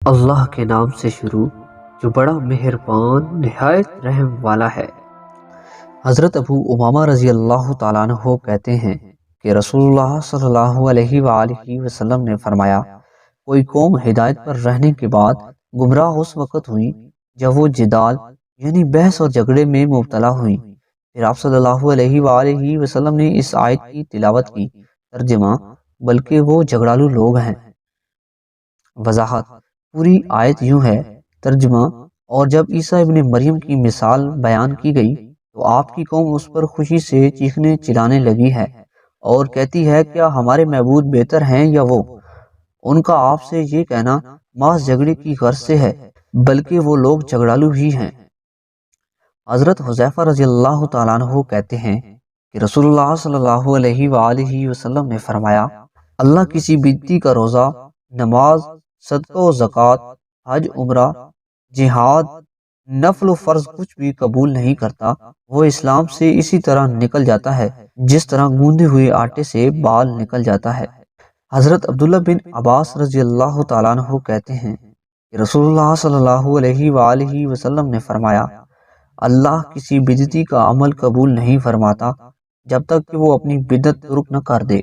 اللہ کے نام سے شروع جو بڑا مہربان نہایت رحم والا ہے۔ حضرت ابو امامہ رضی اللہ تعالیٰ عنہ کہتے ہیں کہ رسول اللہ صلی اللہ علیہ وآلہ وسلم نے فرمایا، کوئی قوم ہدایت پر رہنے کے بعد گمراہ اس وقت ہوئی جب وہ جدال یعنی بحث اور جھگڑے میں مبتلا ہوئی۔ پھر آپ صلی اللہ علیہ وآلہ وسلم نے اس آیت کی تلاوت کی۔ ترجمہ: بلکہ وہ جھگڑالو لوگ ہیں۔ وضاحت: پوری آیت یوں ہے۔ ترجمہ: اور جب عیسیٰ ابن مریم کی مثال بیان کی گئی تو آپ کی قوم اس پر خوشی سے چیخنے چلانے لگی ہے اور کہتی ہے، کیا ہمارے معبود بہتر ہیں یا وہ؟ ان کا آپ سے یہ کہنا محض جھگڑے کی غرض سے ہے، بلکہ وہ لوگ جھگڑالو ہی ہیں۔ حضرت حذیفہ رضی اللہ تعالیٰ عنہ کہتے ہیں کہ رسول اللہ صلی اللہ علیہ وآلہ وسلم نے فرمایا، اللہ کسی بدعتی کا روزہ، نماز، صدقہ و زکوٰۃ، حج، عمرہ، جہاد، نفل و فرض کچھ بھی قبول نہیں کرتا۔ وہ اسلام سے اسی طرح نکل جاتا ہے جس طرح گوندے ہوئے آٹے سے بال نکل جاتا ہے۔ حضرت عبداللہ بن عباس رضی اللہ تعالیٰ عنہ کہتے ہیں کہ رسول اللہ صلی اللہ علیہ وآلہ وسلم نے فرمایا، اللہ کسی بدعتی کا عمل قبول نہیں فرماتا جب تک کہ وہ اپنی بدعت ترک نہ کر دے۔